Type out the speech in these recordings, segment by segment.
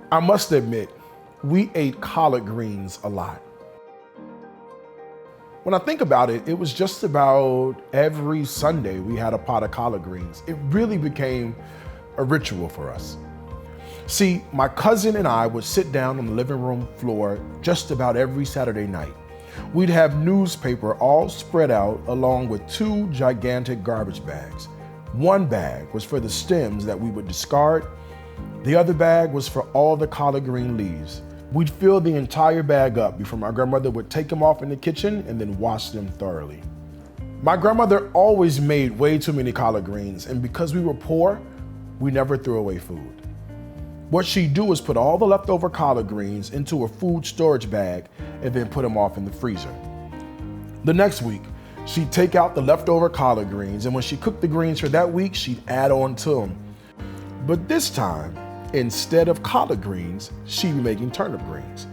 I must admit, we ate collard greens a lot. When I think about it, it was just about every Sunday we had a pot of collard greens. It really became a ritual for us. See, my cousin and I would sit down on the living room floor just about every Saturday night. We'd have newspaper all spread out along with two gigantic garbage bags. One bag was for the stems that we would discard. The other bag was for all the collard green leaves. We'd fill the entire bag up before my grandmother would take them off in the kitchen and then wash them thoroughly. My grandmother always made way too many collard greens, and because we were poor, we never threw away food. What she'd do is put all the leftover collard greens into a food storage bag and then put them off in the freezer. The next week, she'd take out the leftover collard greens, and when she cooked the greens for that week, she'd add on to them. But this time, instead of collard greens, she'd be making turnip greens.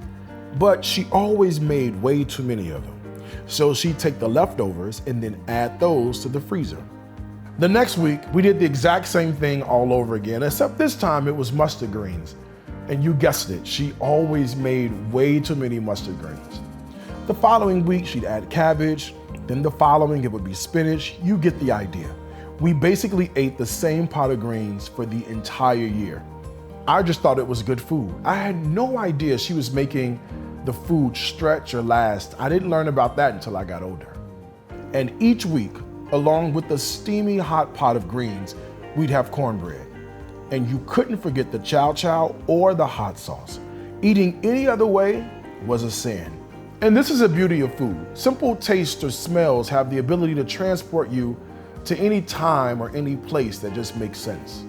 But she always made way too many of them. So she'd take the leftovers and then add those to the freezer. The next week, we did the exact same thing all over again, except this time it was mustard greens. And you guessed it, she always made way too many mustard greens. The following week, she'd add cabbage. Then the following, it would be spinach. You get the idea. We basically ate the same pot of greens for the entire year. I just thought it was good food. I had no idea she was making the food stretch or last. I didn't learn about that until I got older. And each week, along with the steamy hot pot of greens, we'd have cornbread. And you couldn't forget the chow chow or the hot sauce. Eating any other way was a sin. And this is the beauty of food. Simple tastes or smells have the ability to transport you to any time or any place that just makes sense.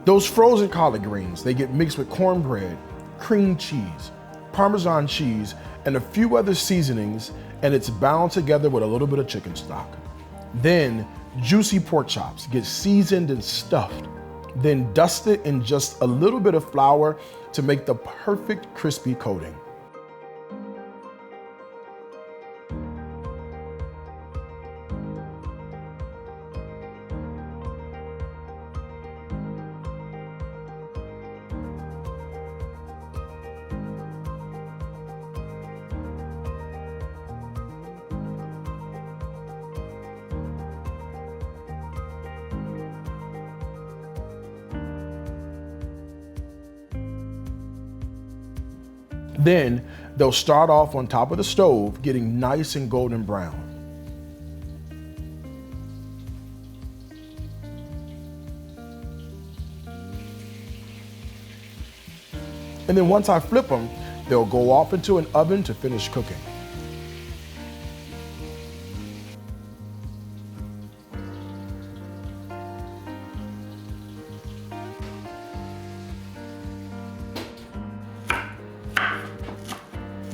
Those frozen collard greens, they get mixed with cornbread, cream cheese, Parmesan cheese, and a few other seasonings, and it's bound together with a little bit of chicken stock. Then juicy pork chops get seasoned and stuffed, then dusted in just a little bit of flour to make the perfect crispy coating. Then they'll start off on top of the stove, getting nice and golden brown. And then once I flip them, they'll go off into an oven to finish cooking.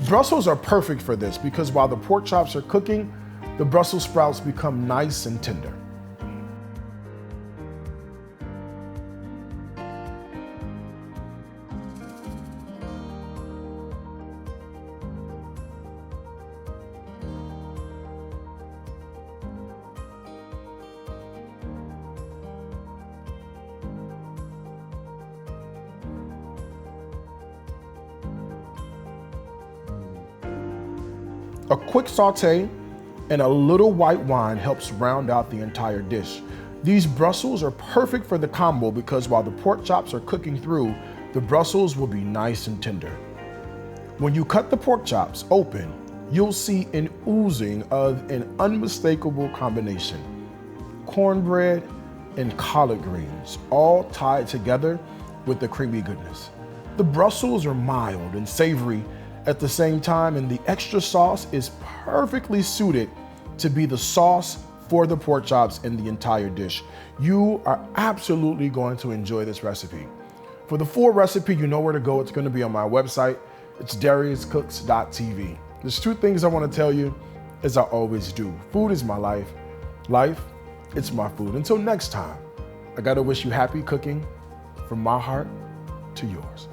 Brussels are perfect for this because while the pork chops are cooking, the Brussels sprouts become nice and tender. A quick saute and a little white wine helps round out the entire dish. These Brussels are perfect for the combo because while the pork chops are cooking through, the Brussels will be nice and tender. When you cut the pork chops open, you'll see an oozing of an unmistakable combination: cornbread and collard greens, all tied together with the creamy goodness. The Brussels are mild and savory at the same time, and the extra sauce is perfectly suited to be the sauce for the pork chops in the entire dish. You are absolutely going to enjoy this recipe. For the full recipe, you know where to go. It's going to be on my website. It's dariuscooks.tv. There's two things I want to tell you, as I always do. Food is my life. Life, it's my food. Until next time, I got to wish you happy cooking from my heart to yours.